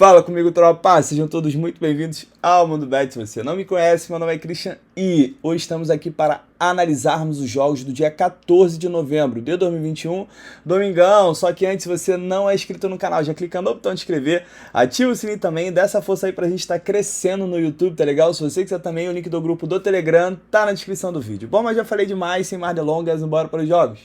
Fala comigo, tropa! Sejam todos muito bem-vindos ao Mundo Bet. Se você não me conhece, meu nome é Christian e hoje estamos aqui para analisarmos os jogos do dia 14 de novembro de 2021, domingão. Só que antes, se você não é inscrito no canal, já clica no botão de inscrever, ativa o sininho também, dá essa força aí pra gente estar crescendo no YouTube, tá legal? Se você quiser também, o link do grupo do Telegram tá na descrição do vídeo. Bom, mas já falei demais, sem mais delongas, bora para os jogos.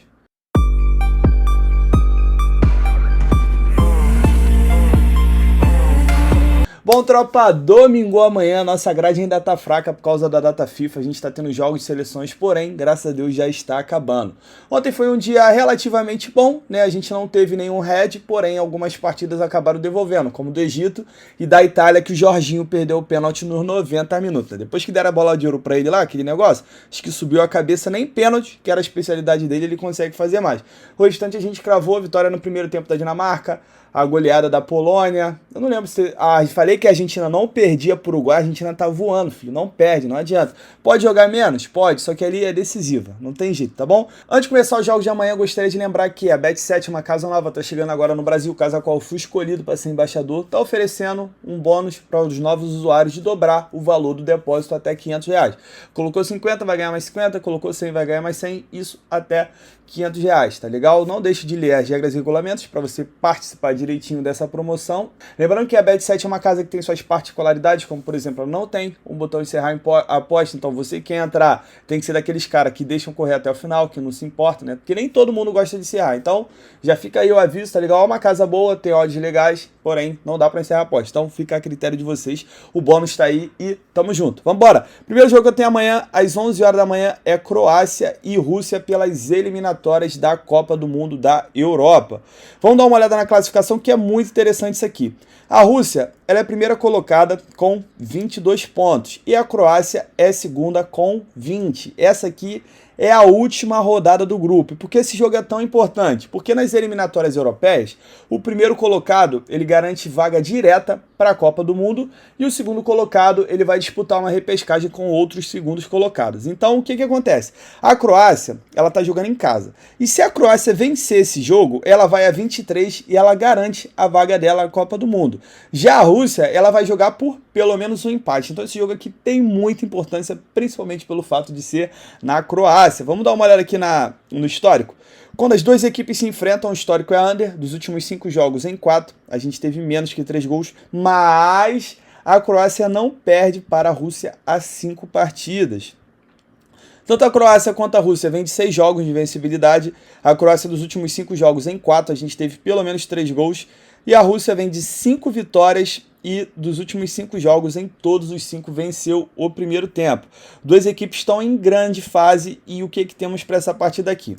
Bom, tropa, domingo amanhã, nossa grade ainda tá fraca por causa da data FIFA, a gente tá tendo jogos de seleções, porém, graças a Deus, já está acabando. Ontem foi um dia relativamente bom, né, a gente não teve nenhum head, porém, algumas partidas acabaram devolvendo, como do Egito e da Itália, que o Jorginho perdeu o pênalti nos 90 minutos. Depois que deram a bola de ouro pra ele lá, aquele negócio, acho que subiu a cabeça, nem pênalti, que era a especialidade dele, ele consegue fazer mais. O restante a gente cravou a vitória no primeiro tempo da Dinamarca, a goleada da Polônia. Eu não lembro se... falei que a Argentina não perdia pro Uruguai, a Argentina tá voando, filho. Não perde, não adianta. Pode jogar menos? Pode, só que ali é decisiva. Não tem jeito, tá bom? Antes de começar os jogos de amanhã, eu gostaria de lembrar que a Bet7 é uma casa nova, tá chegando agora no Brasil, casa a qual eu fui escolhido para ser embaixador, tá oferecendo um bônus para os novos usuários de dobrar o valor do depósito até R$500. Colocou 50, vai ganhar mais 50, colocou 100, vai ganhar mais 100, isso até R$500, tá legal? Não deixe de ler as regras e regulamentos para você participar direitinho dessa promoção. Lembrando que a Bet7 é uma casa que tem suas particularidades, como por exemplo, ela não tem um botão encerrar a aposta, então você que entrar tem que ser daqueles caras que deixam correr até o final, que não se importa, né? Porque nem todo mundo gosta de encerrar, então já fica aí o aviso, tá legal? É uma casa boa, tem odds legais, porém não dá para encerrar a aposta, então fica a critério de vocês, o bônus tá aí e tamo junto. Vambora! Primeiro jogo que eu tenho amanhã, às 11 horas da manhã, é Croácia e Rússia pelas eliminatórias da Copa do Mundo da Europa. Vamos dar uma olhada na classificação, que é muito interessante isso aqui. A Rússia, ela é a primeira colocada com 22 pontos e a Croácia é segunda com 20. Essa aqui é a última rodada do grupo. E por que esse jogo é tão importante? Porque nas eliminatórias europeias, o primeiro colocado ele garante vaga direta para a Copa do Mundo e o segundo colocado ele vai disputar uma repescagem com outros segundos colocados. Então, o que acontece? A Croácia, ela está jogando em casa. E se a Croácia vencer esse jogo, ela vai a 23 e ela garante a vaga dela na Copa do Mundo. Já a Rússia, ela vai jogar por pelo menos um empate. Então, esse jogo aqui tem muita importância, principalmente pelo fato de ser na Croácia. Vamos dar uma olhada aqui no histórico. Quando as duas equipes se enfrentam, o histórico é under. Dos últimos 5 jogos em 4, a gente teve menos que 3 gols, mas a Croácia não perde para a Rússia há 5 partidas. Tanto a Croácia quanto a Rússia vem de 6 jogos de vencibilidade. A Croácia dos últimos 5 jogos em 4, a gente teve pelo menos 3 gols. E a Rússia vem de 5 vitórias e dos últimos 5 jogos, em todos os 5, venceu o primeiro tempo. Duas equipes estão em grande fase e o que temos para essa partida aqui?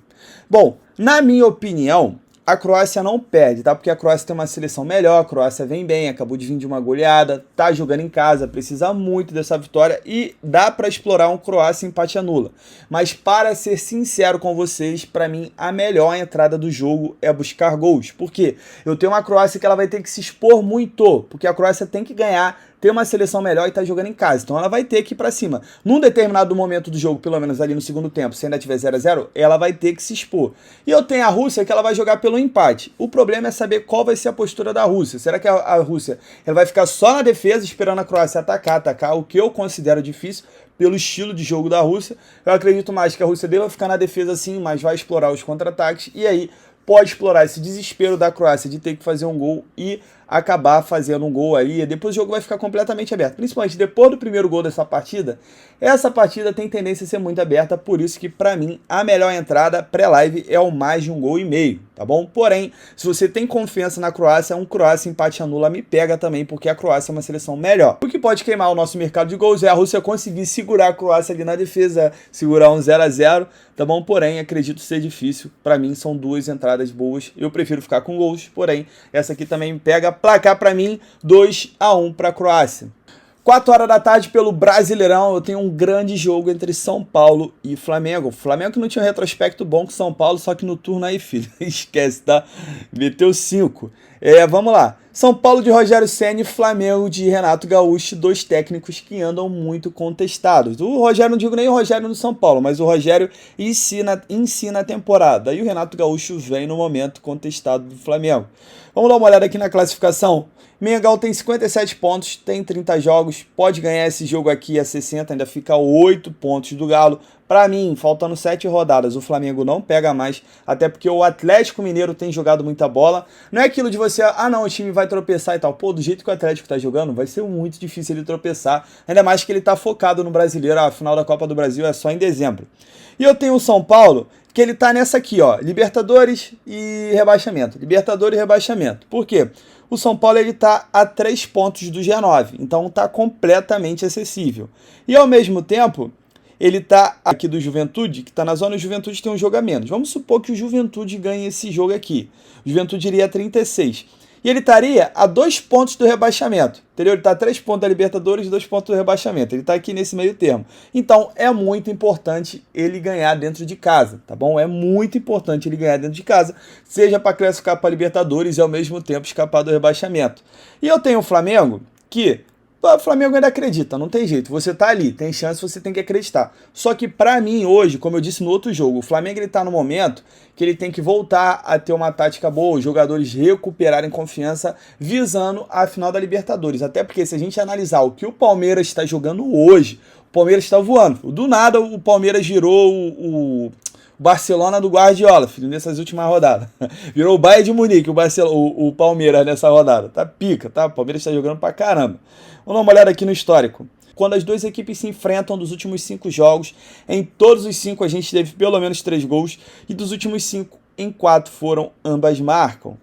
Bom, na minha opinião, a Croácia não perde, tá? Porque a Croácia tem uma seleção melhor, a Croácia vem bem, acabou de vir de uma goleada, tá jogando em casa, precisa muito dessa vitória e dá para explorar um Croácia empate anula. Mas para ser sincero com vocês, para mim a melhor entrada do jogo é buscar gols. Por quê? Eu tenho uma Croácia que ela vai ter que se expor muito, porque a Croácia tem que ganhar, ter uma seleção melhor e tá jogando em casa. Então ela vai ter que ir pra cima. Num determinado momento do jogo, pelo menos ali no segundo tempo, se ainda tiver 0-0, ela vai ter que se expor. E eu tenho a Rússia que ela vai jogar pelo empate. O problema é saber qual vai ser a postura da Rússia. Será que a Rússia ela vai ficar só na defesa, esperando a Croácia atacar, o que eu considero difícil pelo estilo de jogo da Rússia. Eu acredito mais que a Rússia deva ficar na defesa sim, mas vai explorar os contra-ataques e aí pode explorar esse desespero da Croácia de ter que fazer um gol e acabar fazendo um gol aí, e depois o jogo vai ficar completamente aberto. Principalmente depois do primeiro gol dessa partida, essa partida tem tendência a ser muito aberta, por isso que pra mim a melhor entrada pré-live é o mais de 1,5 gols, tá bom? Porém, se você tem confiança na Croácia, um Croácia empate anula me pega também, porque a Croácia é uma seleção melhor. O que pode queimar o nosso mercado de gols é a Rússia conseguir segurar a Croácia ali na defesa, segurar um 0-0, tá bom? Porém, acredito ser difícil. Pra mim são duas entradas boas, eu prefiro ficar com gols, porém, essa aqui também me pega. Placar para mim, 2-1 para a Croácia. 4 horas da tarde pelo Brasileirão, eu tenho um grande jogo entre São Paulo e Flamengo. O Flamengo que não tinha um retrospecto bom com São Paulo, só que no turno aí, filho, esquece, tá? Meteu 5. Vamos lá. São Paulo de Rogério Ceni e Flamengo de Renato Gaúcho, dois técnicos que andam muito contestados. O Rogério, não digo nem o Rogério no São Paulo, mas o Rogério ensina a temporada. E o Renato Gaúcho vem no momento contestado do Flamengo. Vamos dar uma olhada aqui na classificação. Mengão tem 57 pontos, tem 30 jogos, pode ganhar esse jogo aqui a 60, ainda fica 8 pontos do Galo. Para mim, faltando 7 rodadas, o Flamengo não pega mais, até porque o Atlético Mineiro tem jogado muita bola. Não é aquilo de você, não, o time vai tropeçar e tal. Pô, do jeito que o Atlético tá jogando, vai ser muito difícil ele tropeçar, ainda mais que ele tá focado no Brasileiro, a final da Copa do Brasil é só em dezembro. E eu tenho o São Paulo, que ele tá nessa aqui, ó, Libertadores e rebaixamento. Libertadores e rebaixamento. Por quê? O São Paulo ele tá a 3 pontos do G9, então tá completamente acessível. E ao mesmo tempo, ele tá aqui do Juventude, que tá na zona, o Juventude tem um jogo a menos. Vamos supor que o Juventude ganhe esse jogo aqui. O Juventude iria a 36. E ele estaria a 2 pontos do rebaixamento, entendeu? Ele está a 3 pontos da Libertadores e 2 pontos do rebaixamento. Ele está aqui nesse meio termo. Então, é muito importante ele ganhar dentro de casa, tá bom? É muito importante ele ganhar dentro de casa, seja para classificar para a Libertadores e ao mesmo tempo escapar do rebaixamento. E eu tenho o Flamengo que... O Flamengo ainda acredita, não tem jeito. Você tá ali, tem chance, você tem que acreditar. Só que pra mim hoje, como eu disse no outro jogo, o Flamengo ele tá no momento que ele tem que voltar a ter uma tática boa, os jogadores recuperarem confiança visando a final da Libertadores. Até porque se a gente analisar o que o Palmeiras está jogando hoje, o Palmeiras está voando. Do nada o Palmeiras girou o Barcelona do Guardiola, filho, nessas últimas rodadas. Virou o Bayern de Munique, o Palmeiras nessa rodada. Tá pica, tá? O Palmeiras está jogando pra caramba. Vamos dar uma olhada aqui no histórico. Quando as duas equipes se enfrentam dos últimos 5 jogos, em todos os 5 a gente teve pelo menos 3 gols, e dos últimos 5, em 4 foram ambas marcam.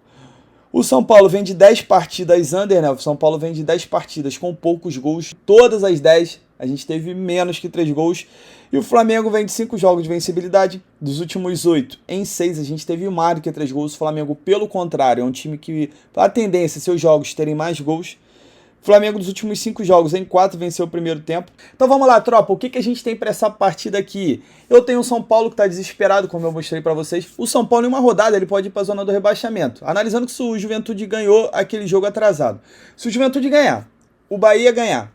O São Paulo vem de 10 partidas under, né? O São Paulo vem de 10 partidas com poucos gols. Todas as 10 a gente teve menos que 3 gols. E o Flamengo vem de 5 jogos de vencibilidade. Dos últimos 8, em 6 a gente teve mais do que 3 gols. O Flamengo, pelo contrário, é um time que a tendência é seus jogos terem mais gols. O Flamengo dos últimos 5 jogos, em 4 venceu o primeiro tempo. Então vamos lá, tropa, o que a gente tem para essa partida aqui? Eu tenho o São Paulo que está desesperado, como eu mostrei para vocês. O São Paulo em uma rodada ele pode ir para a zona do rebaixamento. Analisando que o Juventude ganhou aquele jogo atrasado. Se o Juventude ganhar, o Bahia ganhar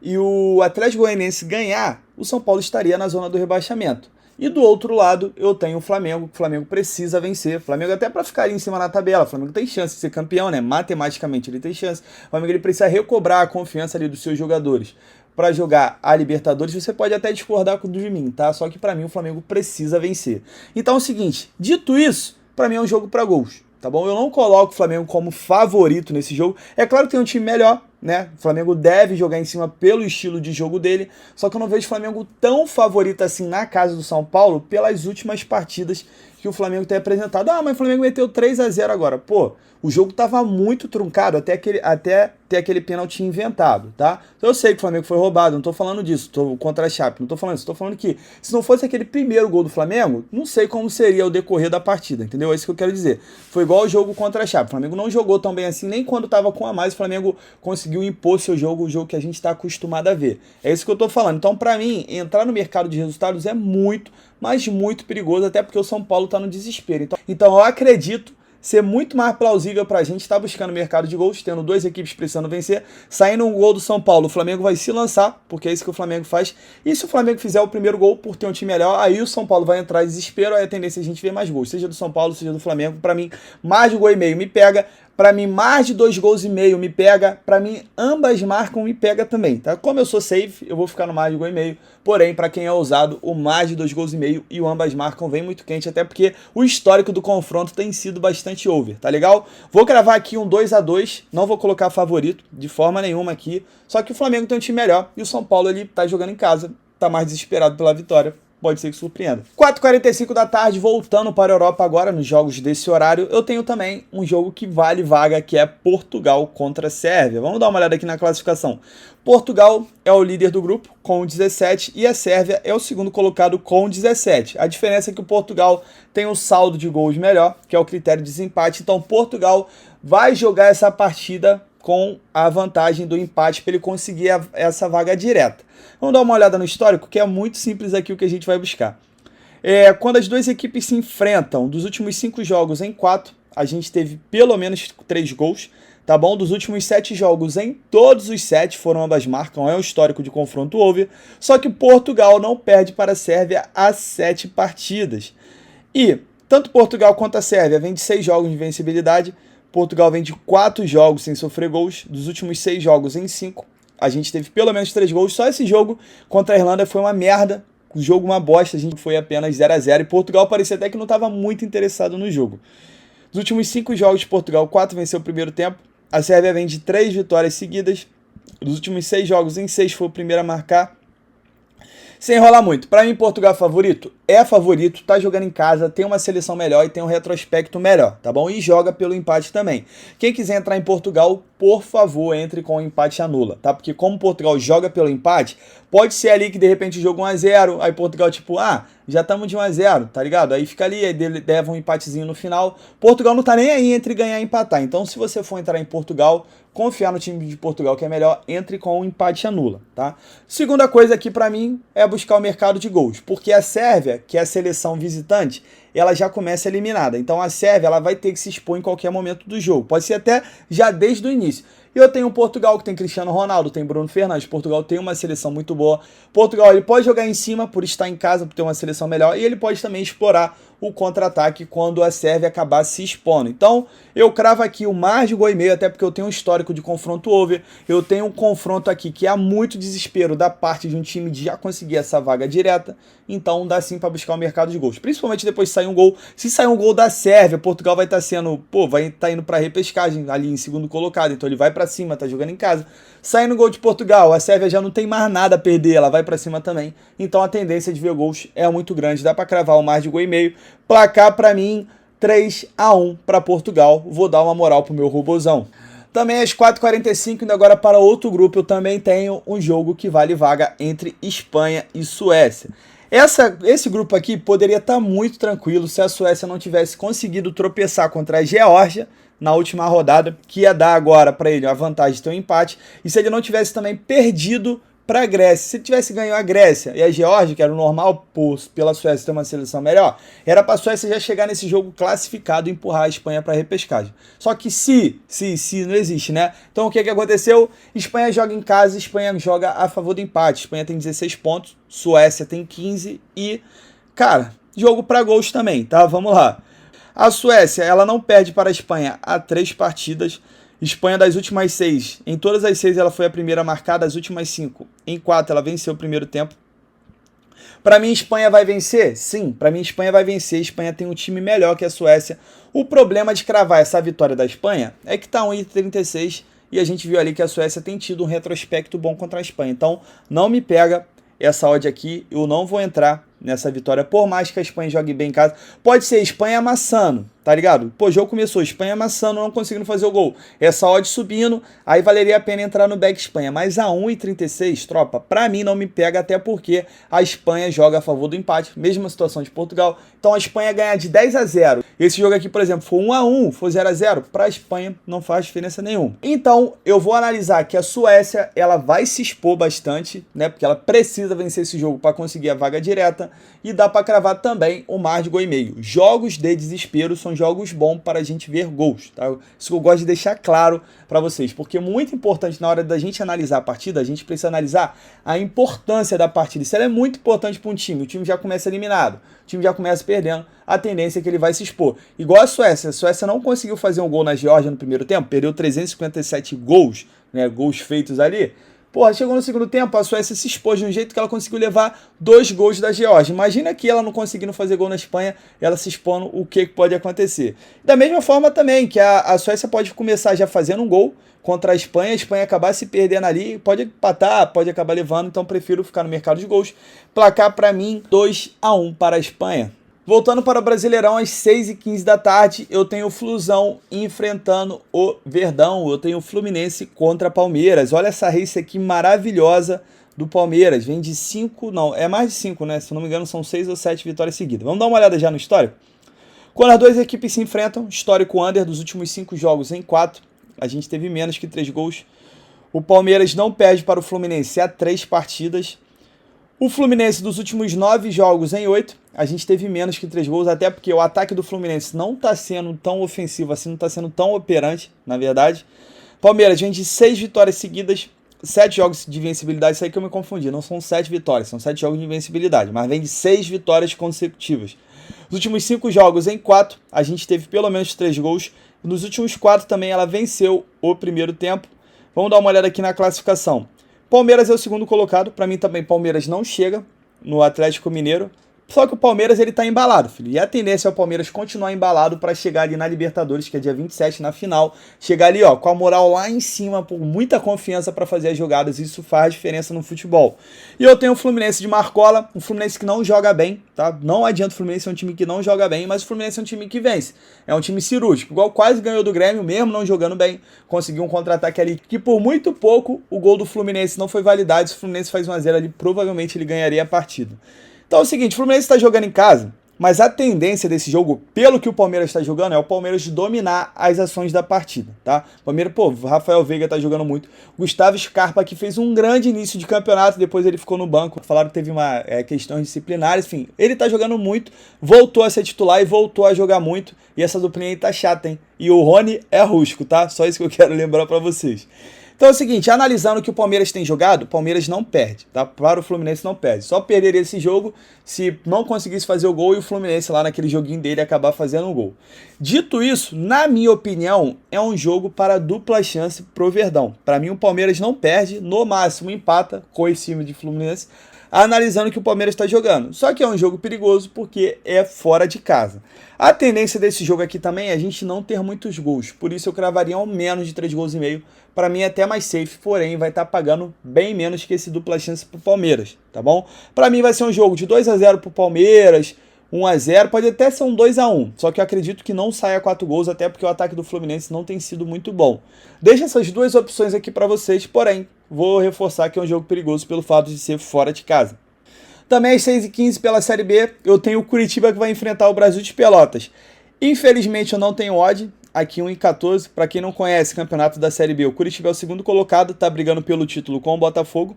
e o Atlético Goianiense ganhar, o São Paulo estaria na zona do rebaixamento. E do outro lado, eu tenho o Flamengo, que o Flamengo precisa vencer. O Flamengo até para ficar ali em cima na tabela. O Flamengo tem chance de ser campeão, né? Matematicamente ele tem chance. O Flamengo ele precisa recobrar a confiança ali dos seus jogadores para jogar a Libertadores. Você pode até discordar de mim, tá? Só que para mim o Flamengo precisa vencer. Então é o seguinte, dito isso, para mim é um jogo para gols. Tá bom? Eu não coloco o Flamengo como favorito nesse jogo. É claro que tem um time melhor, né? O Flamengo deve jogar em cima pelo estilo de jogo dele, só que eu não vejo o Flamengo tão favorito assim na casa do São Paulo pelas últimas partidas que o Flamengo tem apresentado. Mas o Flamengo meteu 3-0 agora. Pô, o jogo tava muito truncado até ter aquele pênalti inventado, tá? Então eu sei que o Flamengo foi roubado, não tô falando disso, tô contra a Chape, não tô falando isso, tô falando que se não fosse aquele primeiro gol do Flamengo, não sei como seria o decorrer da partida, entendeu? É isso que eu quero dizer. Foi igual o jogo contra a Chape, o Flamengo não jogou tão bem assim, nem quando tava com a mais, o Flamengo conseguiu impor seu jogo, o jogo que a gente tá acostumado a ver. É isso que eu tô falando. Então, pra mim, entrar no mercado de resultados é muito, mas muito perigoso, até porque o São Paulo tá no desespero. Então eu acredito ser muito mais plausível pra gente estar buscando mercado de gols, tendo duas equipes precisando vencer, saindo um gol do São Paulo, o Flamengo vai se lançar, porque é isso que o Flamengo faz, e se o Flamengo fizer o primeiro gol por ter um time melhor, aí o São Paulo vai entrar em desespero, aí a tendência é a gente ver mais gols, seja do São Paulo, seja do Flamengo. Pra mim, mais de 1,5 gol me pega, pra mim mais de 2,5 gols me pega, pra mim ambas marcam me pega também, tá? Como eu sou safe, eu vou ficar no mais de 1,5 gol, porém, pra quem é ousado, o mais de 2,5 gols e o ambas marcam vem muito quente, até porque o histórico do confronto tem sido bastante over, tá legal? Vou gravar aqui um 2-2, não vou colocar favorito de forma nenhuma aqui, só que o Flamengo tem um time melhor e o São Paulo ele tá jogando em casa, tá mais desesperado pela vitória. Pode ser que surpreenda. 4h45 da tarde, voltando para a Europa agora, nos jogos desse horário, eu tenho também um jogo que vale vaga, que é Portugal contra a Sérvia. Vamos dar uma olhada aqui na classificação. Portugal é o líder do grupo, com 17, e a Sérvia é o segundo colocado com 17. A diferença é que o Portugal tem um saldo de gols melhor, que é o critério de desempate, então Portugal vai jogar essa partida com a vantagem do empate para ele conseguir essa vaga direta. Vamos dar uma olhada no histórico, que é muito simples aqui o que a gente vai buscar. Quando as duas equipes se enfrentam, dos últimos 5 jogos em 4, a gente teve pelo menos 3 gols. tá bom? Dos últimos 7 jogos, em todos os 7 foram ambas marcam, é um histórico de confronto over, só que Portugal não perde para a Sérvia há 7 partidas. E tanto Portugal quanto a Sérvia vem de 6 jogos de invencibilidade, Portugal vem de 4 jogos sem sofrer gols, dos últimos 6 jogos em 5, a gente teve pelo menos 3 gols, só esse jogo contra a Irlanda foi uma merda, o jogo uma bosta, a gente foi apenas 0-0 e Portugal parecia até que não estava muito interessado no jogo. Dos últimos 5 jogos de Portugal, 4 venceu o primeiro tempo, a Sérvia vem de 3 vitórias seguidas, dos últimos 6 jogos em 6 foi o primeiro a marcar. Sem enrolar muito, para mim Portugal é favorito? É favorito, tá jogando em casa, tem uma seleção melhor e tem um retrospecto melhor, tá bom? E joga pelo empate também. Quem quiser entrar em Portugal, por favor, entre com o empate anula, tá? Porque como Portugal joga pelo empate, pode ser ali que de repente o jogo 1-0, aí Portugal tipo, já estamos de 1-0, tá ligado? Aí fica ali, aí leva um empatezinho no final. Portugal não tá nem aí entre ganhar e empatar. Então se você for entrar em Portugal, confiar no time de Portugal que é melhor, entre com o empate anula, tá? Segunda coisa aqui pra mim é buscar o mercado de gols, porque a Sérvia, que é a seleção visitante, ela já começa eliminada. Então a Sérvia ela vai ter que se expor em qualquer momento do jogo. Pode ser até já desde o início. E eu tenho Portugal, que tem Cristiano Ronaldo, tem Bruno Fernandes. Portugal tem uma seleção muito boa. Portugal ele pode jogar em cima por estar em casa, por ter uma seleção melhor. E ele pode também explorar o contra-ataque quando a Sérvia acabar se expondo. Então, eu cravo aqui o mais de 1,5, até porque eu tenho um histórico de confronto over. Eu tenho um confronto aqui que há muito desespero da parte de um time de já conseguir essa vaga direta. Então, dá sim para buscar o mercado de gols. Principalmente depois de sair um gol. Se sair um gol da Sérvia, Portugal vai estar vai estar indo para repescagem ali em segundo colocado. Então, ele vai para cima, tá jogando em casa. Saindo gol de Portugal, a Sérvia já não tem mais nada a perder, ela vai para cima também. Então, a tendência de ver gols é muito grande. Dá para cravar o mais de 1,5. Placar para mim 3-1 para Portugal. Vou dar uma moral pro meu robozão. Também às 4h45, indo agora para outro grupo, eu também tenho um jogo que vale vaga entre Espanha e Suécia. Esse grupo aqui poderia estar muito tranquilo se a Suécia não tivesse conseguido tropeçar contra a Geórgia na última rodada, que ia dar agora para ele a vantagem de ter um empate, e se ele não tivesse também perdido para a Grécia. Se ele tivesse ganho a Grécia e a Geórgia, que era o normal pela Suécia ter uma seleção melhor, era para a Suécia já chegar nesse jogo classificado e empurrar a Espanha para a repescagem. Só que se não existe, né? Então o que aconteceu? Espanha joga em casa, Espanha joga a favor do empate. Espanha tem 16 pontos, Suécia tem 15 e, cara, jogo para gols também, tá? Vamos lá. A Suécia, ela não perde para a Espanha há 3 partidas. Espanha das últimas 6, em todas as 6 ela foi a primeira a marcar, das últimas 5, em 4 ela venceu o primeiro tempo. Para mim, Espanha vai vencer? Sim, para mim, Espanha vai vencer. Espanha tem um time melhor que a Suécia. O problema de cravar essa vitória da Espanha é que tá 1,36 e a gente viu ali que a Suécia tem tido um retrospecto bom contra a Espanha. Então, não me pega essa odd aqui, eu não vou entrar nessa vitória, por mais que a Espanha jogue bem em casa. Pode ser Espanha amassando, tá ligado? Pô, o jogo começou, Espanha amassando, não conseguindo fazer o gol. Essa odd subindo, aí valeria a pena entrar no back Espanha. Mas a 1,36, tropa, pra mim não me pega, até porque a Espanha joga a favor do empate, mesma situação de Portugal. Então a Espanha ganhar de 10-0. Esse jogo aqui, por exemplo, for 1-1, for 0-0, pra Espanha não faz diferença nenhuma. Então, eu vou analisar que a Suécia, ela vai se expor bastante, né? Porque ela precisa vencer esse jogo para conseguir a vaga direta. E dá para cravar também o mais de 1,5. Jogos de desespero são jogos bons para a gente ver gols, tá? Isso que eu gosto de deixar claro para vocês, porque é muito importante na hora da gente analisar a partida, a gente precisa analisar a importância da partida. Isso é muito importante para um time. O time já começa eliminado, o time já começa perdendo, a tendência é que ele vai se expor. Igual a Suécia não conseguiu fazer um gol na Geórgia no primeiro tempo, perdeu 357 gols, né, gols feitos ali. Porra, chegou no segundo tempo, a Suécia se expôs de um jeito que ela conseguiu levar 2 gols da Geórgia. Imagina que ela não conseguindo fazer gol na Espanha, ela se expondo, o que pode acontecer. Da mesma forma também, que a Suécia pode começar já fazendo um gol contra a Espanha acabar se perdendo ali, pode empatar, pode acabar levando, então prefiro ficar no mercado de gols. Placar para mim, 2-1 para a Espanha. Voltando para o Brasileirão, às 6h15 da tarde, eu tenho o Flusão enfrentando o Verdão. Eu tenho o Fluminense contra Palmeiras. Olha essa race aqui maravilhosa do Palmeiras. Vem de 5, não, é mais de 5, né? Se não me engano, são 6 ou 7 vitórias seguidas. Vamos dar uma olhada já no histórico? Quando as duas equipes se enfrentam, histórico under dos últimos 5 jogos em 4. A gente teve menos que 3 gols. O Palmeiras não perde para o Fluminense há 3 partidas. O Fluminense dos últimos 9 jogos em 8, a gente teve menos que 3 gols, até porque o ataque do Fluminense não está sendo tão ofensivo assim, não está sendo tão operante, na verdade. Palmeiras vem de 6 vitórias seguidas, 7 jogos de invencibilidade, isso aí que eu me confundi, não são 7 vitórias, são 7 jogos de invencibilidade, mas vem de 6 vitórias consecutivas. Nos últimos 5 jogos, em 4, a gente teve pelo menos 3 gols, nos últimos 4 também ela venceu o primeiro tempo. Vamos dar uma olhada aqui na classificação. Palmeiras é o segundo colocado, para mim também Palmeiras não chega no Atlético Mineiro. Só que o Palmeiras ele tá embalado, filho. E a tendência é o Palmeiras continuar embalado para chegar ali na Libertadores, que é dia 27, na final. Chegar ali, ó, com a moral lá em cima, por muita confiança para fazer as jogadas. Isso faz diferença no futebol. E eu tenho o Fluminense de Marcola, um Fluminense que não joga bem, tá? Não adianta, o Fluminense é um time que não joga bem, mas o Fluminense é um time que vence. É um time cirúrgico, igual quase ganhou do Grêmio, mesmo não jogando bem. Conseguiu um contra-ataque ali, que por muito pouco o gol do Fluminense não foi validado. Se o Fluminense faz 1-0 ali, provavelmente ele ganharia a partida. Então é o seguinte, o Fluminense está jogando em casa, mas a tendência desse jogo, pelo que o Palmeiras está jogando, é o Palmeiras dominar as ações da partida, tá? O Palmeiras, pô, o Rafael Veiga tá jogando muito. Gustavo Scarpa que fez um grande início de campeonato, depois ele ficou no banco. Falaram que teve uma questões disciplinares, enfim. Ele tá jogando muito, voltou a ser titular e voltou a jogar muito. E essa duplinha aí tá chata, hein? E o Rony é rusco, tá? Só isso que eu quero lembrar pra vocês. Então é o seguinte, analisando o que o Palmeiras tem jogado, o Palmeiras não perde, tá? Para o Fluminense não perde. Só perderia esse jogo se não conseguisse fazer o gol e o Fluminense lá naquele joguinho dele acabar fazendo o gol. Dito isso, na minha opinião, é um jogo para dupla chance pro Verdão. Para mim o Palmeiras não perde, no máximo empata com esse time de Fluminense, analisando o que o Palmeiras está jogando. Só que é um jogo perigoso porque é fora de casa. A tendência desse jogo aqui também é a gente não ter muitos gols. Por isso eu cravaria ao menos de 3,5 gols. Para mim é até mais safe, porém vai estar pagando bem menos que esse dupla chance pro Palmeiras, tá bom? Para mim vai ser um jogo de 2-0 pro Palmeiras, 1-0, pode até ser um 2-1, só que eu acredito que não saia 4 gols, até porque o ataque do Fluminense não tem sido muito bom. Deixa essas duas opções aqui para vocês, porém, vou reforçar que é um jogo perigoso pelo fato de ser fora de casa. Também às 6h15 pela Série B, eu tenho o Curitiba que vai enfrentar o Brasil de Pelotas. Infelizmente eu não tenho odd, aqui 1,14, para quem não conhece, campeonato da Série B, o Curitiba é o segundo colocado, tá brigando pelo título com o Botafogo.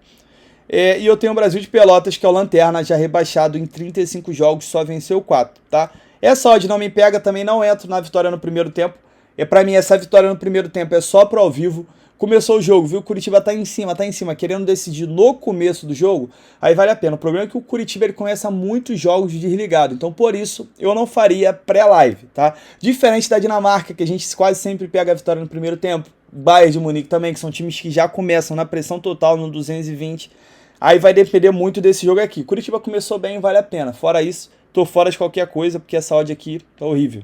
E eu tenho o Brasil de Pelotas, que é o lanterna, já rebaixado em 35 jogos, só venceu 4, tá? Essa odd não me pega, também não entro na vitória no primeiro tempo. Para mim, essa vitória no primeiro tempo é só pro ao vivo. Começou o jogo, viu? O Curitiba tá em cima, querendo decidir no começo do jogo, aí vale a pena. O problema é que o Curitiba ele começa muitos jogos desligado, então por isso eu não faria pré-live, tá? Diferente da Dinamarca, que a gente quase sempre pega a vitória no primeiro tempo, Bayern de Munique também, que são times que já começam na pressão total no 220, aí vai depender muito desse jogo aqui. Curitiba começou bem, vale a pena. Fora isso, tô fora de qualquer coisa, porque essa odd aqui tá horrível.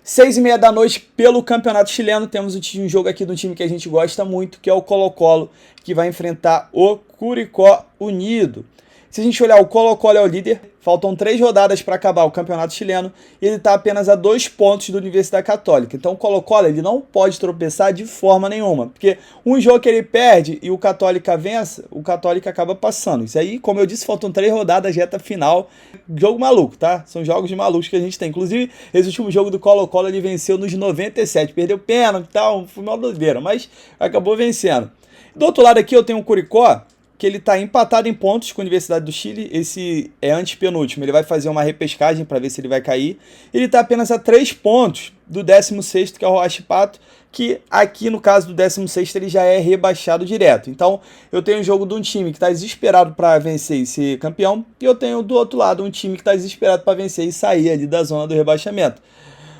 6h30 da noite, pelo Campeonato Chileno, temos um jogo aqui de um time que a gente gosta muito, que é o Colo-Colo, que vai enfrentar o Curicó Unido. Se a gente olhar, o Colo-Colo é o líder, faltam 3 rodadas para acabar o Campeonato Chileno, e ele está apenas a 2 pontos do Universidade Católica. Então o Colo-Colo ele não pode tropeçar de forma nenhuma, porque um jogo que ele perde e o Católica vence, o Católica acaba passando. Isso aí, como eu disse, faltam 3 rodadas, reta final, jogo maluco, tá? São jogos de malucos que a gente tem. Inclusive, esse último jogo do Colo-Colo ele venceu nos 97, perdeu pênalti e tal, foi uma doideira, mas acabou vencendo. Do outro lado aqui eu tenho o Curicó, que ele está empatado em pontos com a Universidade do Chile, esse é antepenúltimo, ele vai fazer uma repescagem para ver se ele vai cair, ele está apenas a 3 pontos do 16º, que é o Huachipato, que aqui no caso do 16º ele já é rebaixado direto. Então eu tenho um jogo de um time que está desesperado para vencer e ser campeão, e eu tenho do outro lado um time que está desesperado para vencer e sair ali da zona do rebaixamento.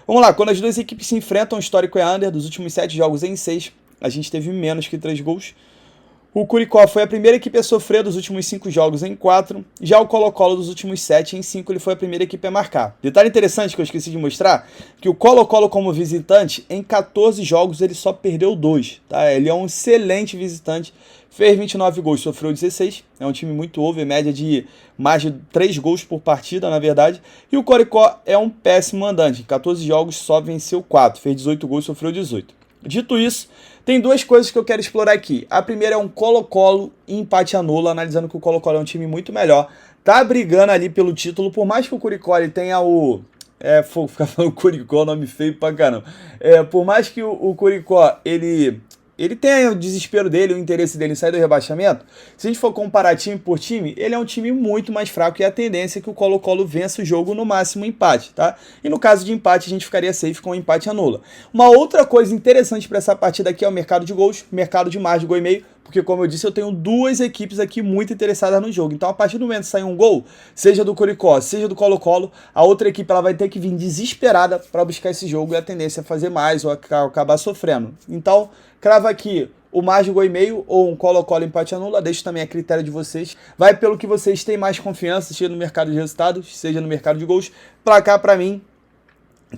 Vamos lá, quando as duas equipes se enfrentam, o histórico é under, dos últimos 7 jogos em 6, a gente teve menos que 3 gols. O Curicó foi a primeira equipe a sofrer dos últimos 5 jogos em 4. Já o Colo-Colo dos últimos 7 em 5, ele foi a primeira equipe a marcar. Detalhe interessante que eu esqueci de mostrar, que o Colo-Colo como visitante, em 14 jogos ele só perdeu 2. Tá? Ele é um excelente visitante, fez 29 gols, sofreu 16. É um time muito over, média de mais de 3 gols por partida, na verdade. E o Curicó é um péssimo mandante, em 14 jogos só venceu 4, fez 18 gols, sofreu 18. Dito isso, tem 2 coisas que eu quero explorar aqui. A primeira é um Colo-Colo e empate a nula, analisando que o Colo-Colo é um time muito melhor. Tá brigando ali pelo título, por mais que o Curicó ele tenha o... ficar falando Curicó, nome feio pra caramba. Por mais que o Curicó ele ele tem o desespero dele, o interesse dele em sair do rebaixamento. Se a gente for comparar time por time, ele é um time muito mais fraco e a tendência é que o Colo-Colo vença o jogo no máximo empate, tá? E no caso de empate, a gente ficaria safe com um empate anula. Uma outra coisa interessante para essa partida aqui é o mercado de gols, mercado de mais de gol e meio, porque como eu disse, eu tenho duas equipes aqui muito interessadas no jogo. Então a partir do momento que sair um gol, seja do Curicó, seja do Colo-Colo, a outra equipe ela vai ter que vir desesperada para buscar esse jogo e a tendência é fazer mais ou acabar sofrendo. Então, crava aqui o mais de gol e meio ou um Colo-Colo empate anula, deixo também a critério de vocês. Vai pelo que vocês têm mais confiança, seja no mercado de resultados, seja no mercado de gols. Placar para mim,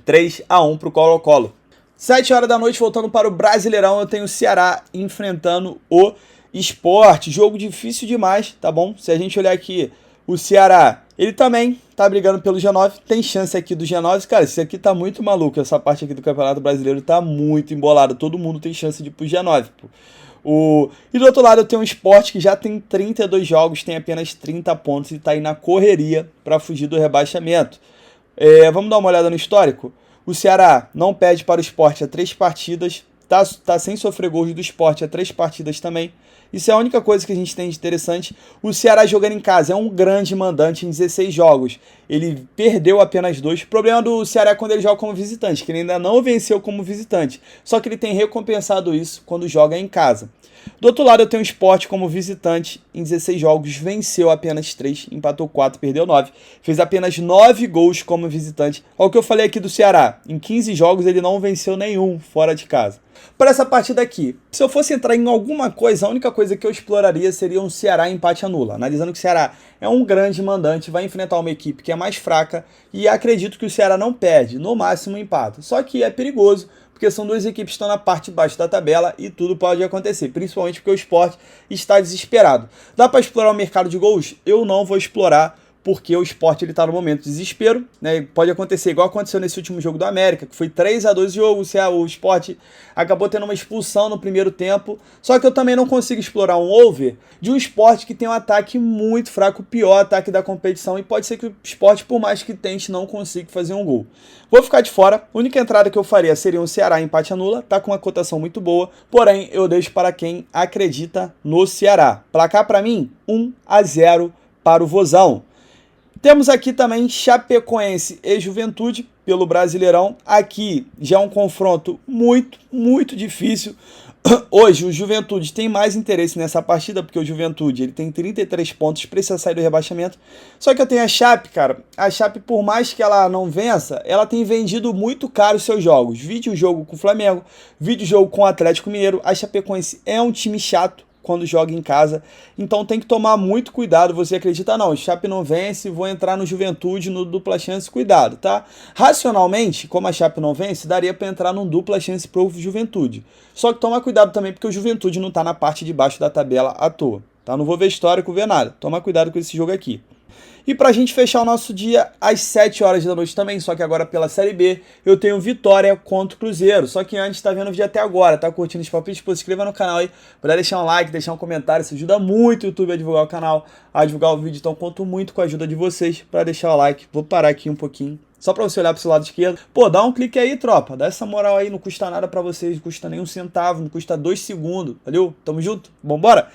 3-1 pro Colo-Colo. 7 horas da noite, voltando para o Brasileirão, eu tenho o Ceará enfrentando o Sport. Jogo difícil demais, tá bom? Se a gente olhar aqui, o Ceará, ele também tá brigando pelo G9, tem chance aqui do G9. Cara, isso aqui tá muito maluco, essa parte aqui do Campeonato Brasileiro tá muito embolada. Todo mundo tem chance de ir pro G9, pô. E do outro lado eu tenho um Sport que já tem 32 jogos, tem apenas 30 pontos e tá aí na correria para fugir do rebaixamento. Vamos dar uma olhada no histórico? O Ceará não perde para o Sport há 3 partidas, tá sem sofrer gols do Sport há 3 partidas também. Isso é a única coisa que a gente tem de interessante. O Ceará jogando em casa é um grande mandante em 16 jogos. Ele perdeu apenas 2. O problema do Ceará é quando ele joga como visitante, que ele ainda não venceu como visitante. Só que ele tem recompensado isso quando joga em casa. Do outro lado eu tenho o Sport como visitante em 16 jogos, venceu apenas 3, empatou 4, perdeu 9. Fez apenas 9 gols como visitante. Olha o que eu falei aqui do Ceará, em 15 jogos ele não venceu nenhum fora de casa. Para essa partida aqui, se eu fosse entrar em alguma coisa, a única coisa que eu exploraria seria um Ceará empate anula. Analisando que o Ceará é um grande mandante, vai enfrentar uma equipe que é mais fraca e acredito que o Ceará não perde, no máximo empata. Só que é perigoso, porque são duas equipes que estão na parte de baixo da tabela e tudo pode acontecer, principalmente porque o Sport está desesperado. Dá para explorar o mercado de gols? Eu não vou explorar, porque o Sport está no momento de desespero, né? Pode acontecer igual aconteceu nesse último jogo do América, que foi 3-2 o jogo, o Sport acabou tendo uma expulsão no primeiro tempo, só que eu também não consigo explorar um over de um Sport que tem um ataque muito fraco, o pior ataque da competição, e pode ser que o Sport, por mais que tente, não consiga fazer um gol. Vou ficar de fora, a única entrada que eu faria seria um Ceará empate anula, tá com uma cotação muito boa, porém eu deixo para quem acredita no Ceará. Placar para mim, 1-0 para o Vozão. Temos aqui também Chapecoense e Juventude pelo Brasileirão. Aqui já é um confronto muito difícil. Hoje o Juventude tem mais interesse nessa partida, porque o Juventude ele tem 33 pontos, precisa sair do rebaixamento. Só que eu tenho a Chape, cara. A Chape, por mais que ela não vença, ela tem vendido muito caro os seus jogos. Vide o jogo com o Flamengo, vide o jogo com o Atlético Mineiro. A Chapecoense é um time chato quando joga em casa, então tem que tomar muito cuidado. Você acredita, não, o Chape não vence, vou entrar no Juventude, no dupla chance, cuidado, tá? Racionalmente, como a Chape não vence, daria para entrar num dupla chance pro Juventude, só que toma cuidado também, porque o Juventude não tá na parte de baixo da tabela à toa, tá? Não vou ver histórico, ver nada, toma cuidado com esse jogo aqui. E pra gente fechar o nosso dia às 7 horas da noite também, só que agora pela Série B, eu tenho Vitória contra o Cruzeiro. Só que antes, tá vendo o vídeo até agora, tá curtindo os palpites, pô, se inscreva no canal aí, puder deixar um like, deixar um comentário, isso ajuda muito o YouTube a divulgar o canal, a divulgar o vídeo, então conto muito com a ajuda de vocês pra deixar o like. Vou parar aqui um pouquinho, só pra você olhar pro seu lado esquerdo. Pô, dá um clique aí, tropa, dá essa moral aí, não custa nada pra vocês, não custa nem um centavo, não custa 2 segundos, valeu? Tamo junto? Vambora?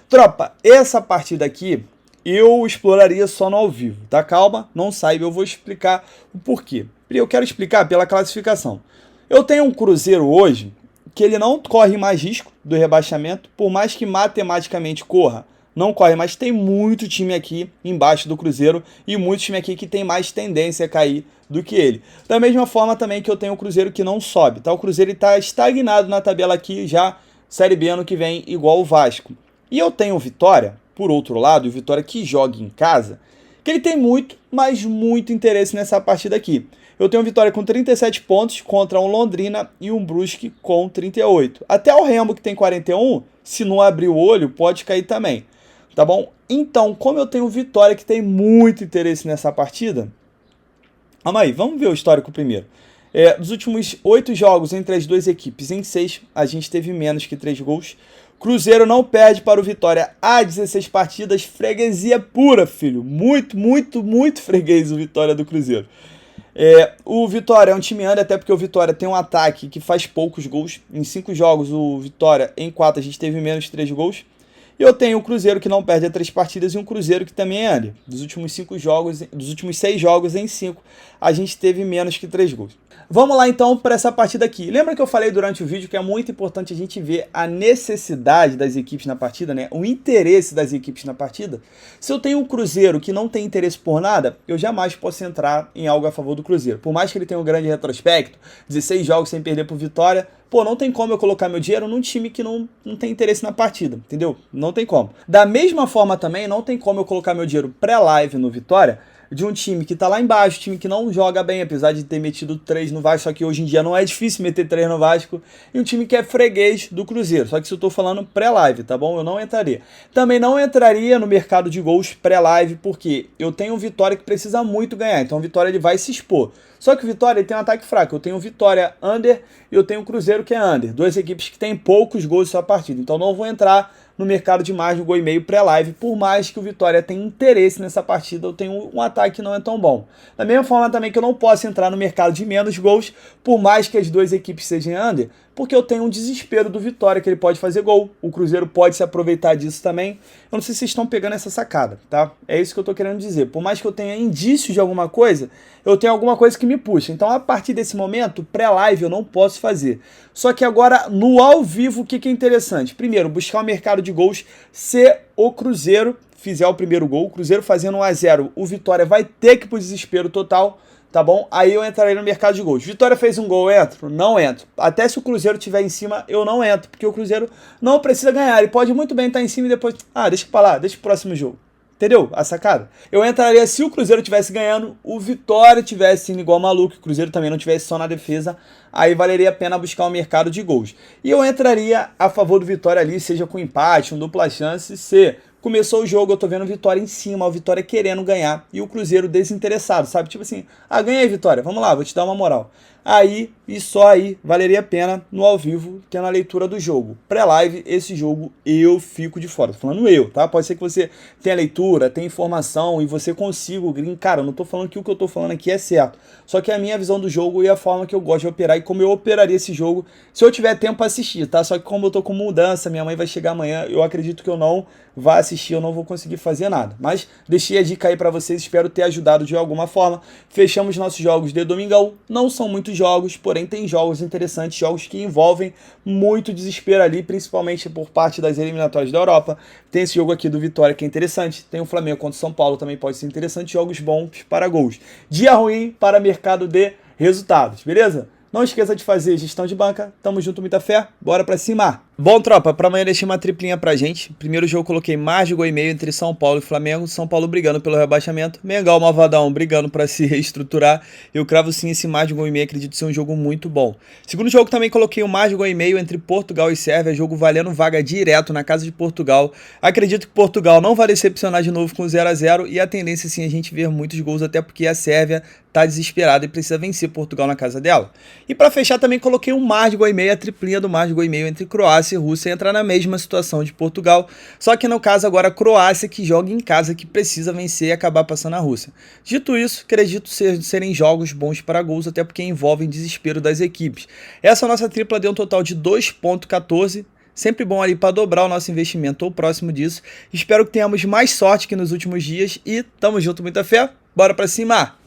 Tropa, essa partida aqui eu exploraria só no ao vivo, tá? Calma, não saiba, eu vou explicar o porquê. Eu quero explicar pela classificação. Eu tenho um Cruzeiro hoje que ele não corre mais risco do rebaixamento, por mais que matematicamente corra, não corre, mas tem muito time aqui embaixo do Cruzeiro e muito time aqui que tem mais tendência a cair do que ele. Da mesma forma também que eu tenho o Cruzeiro que não sobe, tá? O Cruzeiro está estagnado na tabela aqui já, Série B ano que vem, igual o Vasco. E eu tenho o Vitória, por outro lado, o Vitória que joga em casa, que ele tem muito, mas muito interesse nessa partida aqui. Eu tenho o Vitória com 37 pontos contra um Londrina e um Brusque com 38. Até o Remo, que tem 41, se não abrir o olho, pode cair também, tá bom? Então, como eu tenho o Vitória que tem muito interesse nessa partida, vamos aí, vamos ver o histórico primeiro. Dos últimos 8 jogos entre as duas equipes, em 6, a gente teve menos que 3 gols. Cruzeiro não perde para o Vitória há 16 partidas, freguesia pura, filho. Muito freguês o Vitória do Cruzeiro. O Vitória é um time under, até porque o Vitória tem um ataque que faz poucos gols. Em 5 jogos, o Vitória, em 4, a gente teve menos de 3 gols. E eu tenho o Cruzeiro que não perde a 3 partidas e um Cruzeiro que também é under. Dos últimos 6 jogos, em 5, a gente teve menos que 3 gols. Vamos lá então para essa partida aqui. Lembra que eu falei durante o vídeo que é muito importante a gente ver a necessidade das equipes na partida, né? O interesse das equipes na partida. Se eu tenho um Cruzeiro que não tem interesse por nada, eu jamais posso entrar em algo a favor do Cruzeiro. Por mais que ele tenha um grande retrospecto, 16 jogos sem perder por Vitória, pô, não tem como eu colocar meu dinheiro num time que não tem interesse na partida, entendeu? Não tem como. Da mesma forma também, não tem como eu colocar meu dinheiro pré-live no Vitória, de um time que tá lá embaixo, time que não joga bem, apesar de ter metido 3 no Vasco, só que hoje em dia não é difícil meter 3 no Vasco, e um time que é freguês do Cruzeiro, só que isso eu tô falando pré-live, tá bom? Eu não entraria. Também não entraria no mercado de gols pré-live, porque eu tenho um Vitória que precisa muito ganhar, então o Vitória ele vai se expor. Só que o Vitória ele tem um ataque fraco, eu tenho o Vitória under e eu tenho o Cruzeiro que é under, duas equipes que têm poucos gols em sua partida, então não vou entrar no mercado de mais de 1,5 pré-live, por mais que o Vitória tenha interesse nessa partida, eu tenho um ataque que não é tão bom. Da mesma forma também que eu não posso entrar no mercado de menos gols, por mais que as duas equipes sejam under, porque eu tenho um desespero do Vitória, que ele pode fazer gol, o Cruzeiro pode se aproveitar disso também. Eu não sei se vocês estão pegando essa sacada, tá? É isso que eu tô querendo dizer. Por mais que eu tenha indícios de alguma coisa, eu tenho alguma coisa que me puxa. Então, a partir desse momento, pré-live eu não posso fazer. Só que agora, no ao vivo, o que é interessante? Primeiro, buscar o mercado de gols, se o Cruzeiro fizer o primeiro gol, o Cruzeiro fazendo 1-0, o Vitória vai ter que ir pro desespero total, tá bom? Aí eu entrarei no mercado de gols. Vitória fez um gol, eu entro? Não entro. Até se o Cruzeiro estiver em cima, eu não entro, porque o Cruzeiro não precisa ganhar. Ele pode muito bem estar em cima e depois, deixa pra lá, deixa pro próximo jogo. Entendeu? A sacada? Eu entraria se o Cruzeiro estivesse ganhando, o Vitória estivesse indo igual maluco, o Cruzeiro também não estivesse só na defesa, aí valeria a pena buscar o mercado de gols. E eu entraria a favor do Vitória ali, seja com empate, um dupla chance, se começou o jogo, eu tô vendo o Vitória em cima, o Vitória querendo ganhar e o Cruzeiro desinteressado, sabe? Tipo assim, ganha aí, Vitória, vamos lá, vou te dar uma moral. Aí, e só aí, valeria a pena no ao vivo, tendo a leitura do jogo. Pré-live, esse jogo eu fico de fora. Tô falando eu, tá? Pode ser que você tenha leitura, tenha informação e você consiga o green. Cara, eu não tô falando que o que eu tô falando aqui é certo. Só que é a minha visão do jogo e a forma que eu gosto de operar e como eu operaria esse jogo se eu tiver tempo pra assistir, tá? Só que como eu tô com mudança, minha mãe vai chegar amanhã, eu acredito que eu não vá assistir, eu não vou conseguir fazer nada. Mas deixei a dica aí pra vocês, espero ter ajudado de alguma forma. Fechamos nossos jogos de domingão, não são muitos jogos, porém tem jogos interessantes, jogos que envolvem muito desespero ali, principalmente por parte das eliminatórias da Europa. Tem esse jogo aqui do Vitória que é interessante, tem o Flamengo contra o São Paulo também pode ser interessante, jogos bons para gols. Dia ruim para mercado de resultados, beleza? Não esqueça de fazer gestão de banca, tamo junto, muita fé, bora pra cima! Bom, tropa, pra amanhã deixei uma triplinha pra gente. Primeiro jogo eu coloquei mais de 1,5 entre São Paulo e Flamengo. São Paulo brigando pelo rebaixamento. Mengão Malvadão brigando pra se reestruturar. Eu cravo sim esse mais de 1,5, acredito ser um jogo muito bom. Segundo jogo também coloquei o mais de 1,5 entre Portugal e Sérvia. Jogo valendo vaga direto na casa de Portugal. Acredito que Portugal não vai decepcionar de novo com 0-0. E a tendência sim é a gente ver muitos gols, até porque a Sérvia tá desesperada e precisa vencer Portugal na casa dela. E pra fechar também coloquei um mais de 1,5, a triplinha do mais de 1,5 entre Croácia e Rússia, entrar na mesma situação de Portugal, só que no caso agora a Croácia que joga em casa, que precisa vencer e acabar passando a Rússia. Dito isso, acredito serem jogos bons para gols, até porque envolvem desespero das equipes. Essa nossa tripla deu um total de 2,14, sempre bom ali para dobrar o nosso investimento ou próximo disso. Espero que tenhamos mais sorte que nos últimos dias e tamo junto, muita fé, bora pra cima!